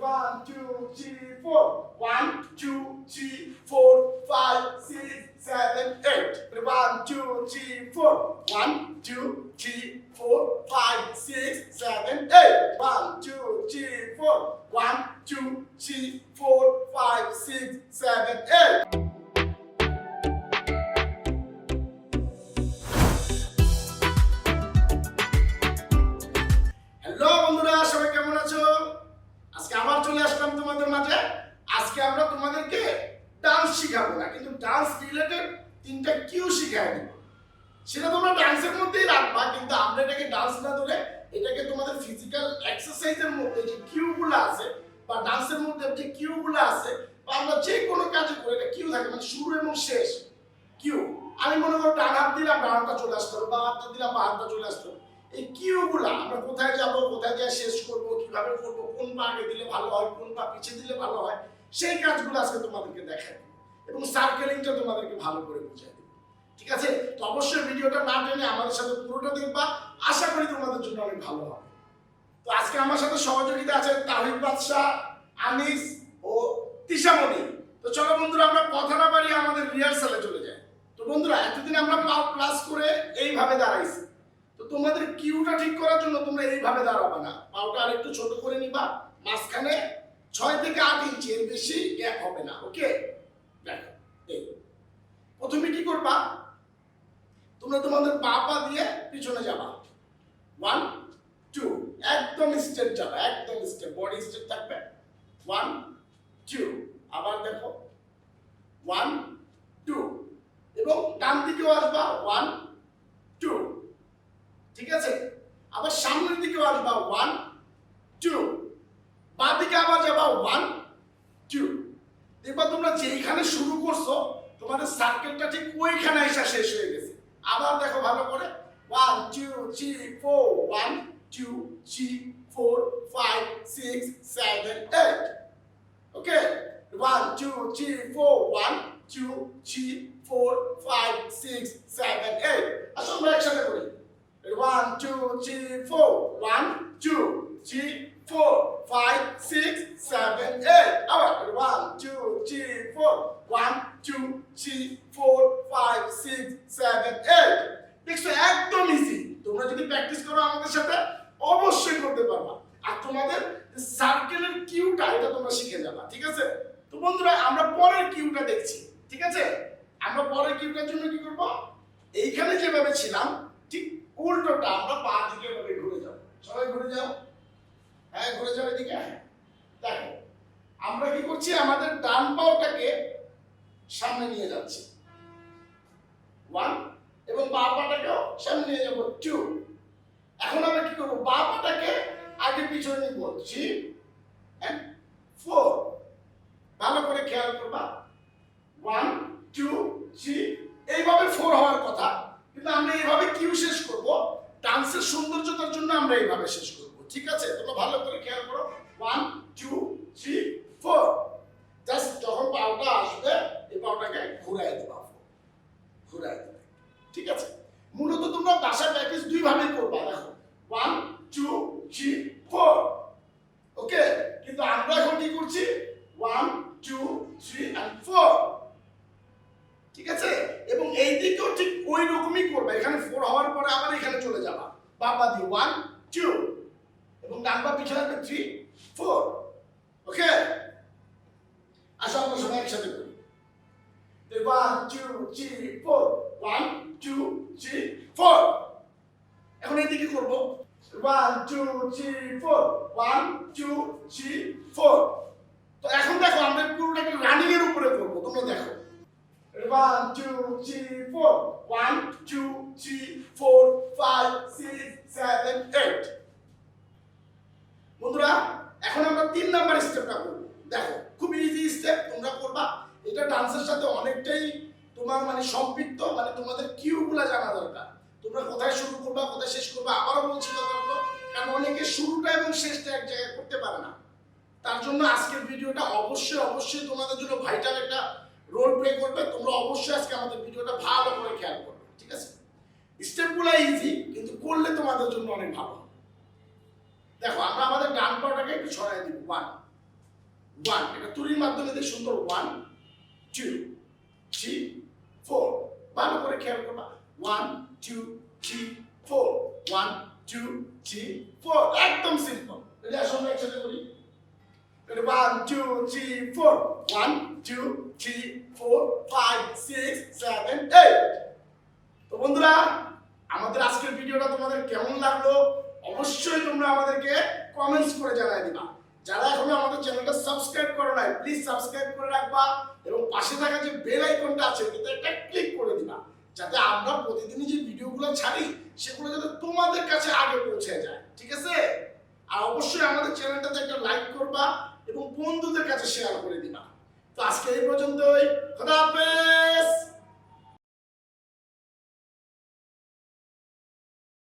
1, 2, 3, 4. 1, 2, 3, 4, 5, 6, 7, 8. 1, 2, 3, 4. 1, 2, 3, 4, 5, 6, 7, 8. 1, 2, 3, 4. 1, 2, 3, 4, 5, 6, 7, 8. Hello বন্ধুরা, সবাই কেমন আছো? আজকে আবার চলে আসলাম তোমাদের মাঝে। আজকে আমরা তোমাদেরকে ডান্স শিখাবো না, কিন্তু ডান্স রিলেটেড তিনটা কিউ শিখাই দেব। সেটা তোমরা ডান্সের মধ্যেই রাখবা, কিন্তু আমরা এটাকে ডান্স না ধরে এটাকে তোমাদের ফিজিক্যাল এক্সারসাইজের মধ্যে যে কিউগুলো আছে বা ডান্সের মধ্যে যে কিউগুলো আছে বা আমরা যে কোনো কাজে করি এটা কিউ থাকে, মানে শুরু এবং শেষ কিউ। আমি মনে করো ডান হাত দিলাম, ডান হাতটা চলে আসতো, বা হাতটা দিলাম, বা হাতটা চলে আসতো। এই কিউগুলা আমরা কোথায় যাব, কোথায় গিয়ে শেষ করব, কিভাবে করব, কোন পা আগে দিলে ভালো হয়, কোন পা পিছিয়ে দিলে ভালো হয়, সেই কাজগুলো আজকে তোমাদেরকে দেখাই এবং সার্কেলিংটা তোমাদেরকে ভালো করে বুঝাই দেব। ঠিক আছে? তো অবশ্যই ভিডিওটা না টেনে আমাদের সাথে পুরোটা দেখবা, আশা করি তোমাদের জন্য অনেক ভালো হবে। তো আজকে আমার সাথে সহযোগিতা আছে তাহির বাদশাহ, আনিস ও তিশামণি। তো চলো বন্ধুরা, আমরা কথা না বাড়িয়ে আমাদের রিহার্সালে চলে যাই। তো বন্ধুরা, এতদিন আমরা পাও প্লাস করে এইভাবে দাঁড়াইছি। তো তোমাদের কিউটা ঠিক করার জন্য তোমরা এইভাবে দাঁড়াবে না, পাওটা আরেকটু ছোট করে নিবা, মাঝখানে 6 থেকে 8 ইঞ্চি, এর বেশি গ্যাপ হবে না। ওকে? দেখো, এই প্রথমে কি করবা, তোমরা তোমাদের পা দিয়ে পিছনে যাবা। 1, 2, একদম স্ট্রেট যাবা, একদম স্ট্রেট, বডি স্ট্রেট থাকবে। 1, 2, আবার দেখো 1, 2, এবং ডান দিকেও আসবা 1, 2। ঠিক আছে? আবার সামনের দিকেও আসবা 1, 2, বাঁ দিকে আবার যাবা 1, 2। দেখবা তোমরা যেইখানে শুরু করছো তোমাদের সার্কেলটা ঠিক ওইখানে এসে শেষ হয়ে গেছে। আবার দেখো ভালো করে, 1, 2, 3, 4, 1, 2, 3, 4, 5, 6, 7, 8। ওকে? 1, 2, 3, 4, 1, 2, 3, 4, 5, 6, 7, 8। আসো আমরা একসাথে করি। 1, 2, 3, 4, 1, 2, 3, 4, 5, 6, 7, 8। আবার 1, 2, 3, 4, 1, 2, 3, 4, 5, 6, 7, 8। দেখছো, একদম ইজি। তোমরা যদি প্র্যাকটিস করো আমাদের সাথে অবশ্যই করতে পারবা, আর তোমাদের সার্কেলের কিউটা এটা তোমরা শিখে যাবা। ঠিক আছে? তো বন্ধুরা, আমরা পরের কিউটা দেখছি। ঠিক আছে? আমরা পরের কিউটার জন্য কি করব, এইখানে যেভাবে ছিলাম ঠিক উল্টোটা আমরা পা দিকে এভাবে ঘুরে যাব। সবাই ঘুরে যাও। হ্যাঁ, ঘুরে যাও এদিকে। দেখো আমরা কি করছি, আমাদের ডান পাওটাকে সামনে নিয়ে যাচ্ছি 1, এবং বাঁ পাটাকেও সামনে নিয়ে যাব 2। এখন আমরা কি করব, বাঁ পাটাকে আগে পিছনে নিব 3 and 4। ভালো করে খেয়াল করবা, 1, 2, 3, এইভাবে 4 হওয়ার কথা, কিন্তু আমরা এইভাবে কিউ শেষ করব। ডান্সের সৌন্দর্যতার জন্য আমরা এইভাবে শেষ করব। ঠিক আছে? তোমরা ভালো করে খেয়াল করো, 1, 2, 3, 4। জাস্ট যখন পাওটা আসবে এই পাওটাকে ঘুরাই দিবা, ঘুরাই দিবে। ঠিক আছে? মূলত তোমরা বাসায় প্র্যাকটিস দুই ভাবে করবা। দেখো 1, 2, 3, 4। ওকে? কিন্তু আমরা এখন কি করছি, 1, 2, 3 and 4। ঠিক আছে? এবং এই দিকেও ঠিক ওই রকমই করবে। এখানে 4 হওয়ার পরে আবার এখানে চলে যাবা, বাবা দিয়ে 1, 2, এবং ডান পা পিছনে 3, 4। ওকে? আসো আমরা সবাই একসাথে করি। 1, 2, 3, 4। 1, 2, 3, 4। এখন এই দিকে করব, 1, 2, 3, 4। 1, 2, 3, 4। তো এখন দেখো আমরা পুরোটাকে রানিং এর উপরে করব। তোমরা দেখো, 1, 2, 3, 4। 1, 2, 3, 4, 5, 6, 7, 8। বন্ধুরা, এখন আমরা 3 নাম্বার স্টেপটা করব। দেখো খুব ইজি স্টেপ, তোমরা করবা। এটা ডান্সের সাথে অনেকটাই তোমার মানে সম্পৃক্ত, মানে তোমাদের কিউগুলো জানা দরকার। তোমরা কোথায় শুরু করবা, কোথায় শেষ করবা। আবারও বলছি কথাগুলো, কারণ অনেকে শুরুটা এবং শেষটা এক জায়গায় করতে পারে না। তার জন্য আজকের ভিডিওটা অবশ্যই তোমাদের জন্য ভাইটাল একটা রোল প্লে করবে। তোমরা অবশ্যই আজকে আমাদের ভিডিওটা ভালো করে খেয়াল করবে। ঠিক আছে? স্টেপগুলো ইজি, কিন্তু করলে তোমাদের জন্য অনেক ভালো। দেখো আমরা আমাদের ডান পাটাকে একটু ছড়াই দিব। 1, ওয়ান, এটা তুলির মাধ্যমে দিয়ে সুন্দর 1 2 3 4, ভালো করে খেয়াল করবা 1 2 3 4, 1 2 3 4, একদম সিম্পল। এটা আসলে একসাথে করি, 1 2 3 4, 1 2 3 4 5 6 7 8। তো বন্ধুরা, আমাদের আজকের ভিডিওটা তোমাদের কেমন লাগলো অবশ্যই তোমরা আমাদেরকে কমেন্টস করে জানাই দিবা। যারা এখনো আমাদের চ্যানেলটা সাবস্ক্রাইব করো নাই, প্লিজ সাবস্ক্রাইব করে রাখবা এবং পাশে থাকা যে বেল আইকনটা আছে ওটাতে একটা ক্লিক করে দিবা, যাতে আমরা প্রতিদিনই যে ভিডিওগুলো ছাড়ি সেগুলো যাতে তোমাদের কাছে আগে পৌঁছে যায়, ঠিক আছে? আর অবশ্যই আমাদের চ্যানেলটাতে একটা লাইক করবা এবং বন্ধুদের কাছে শেয়ার করে দিবা। তো আজকে এই পর্যন্তই, খোদা হাফেজ।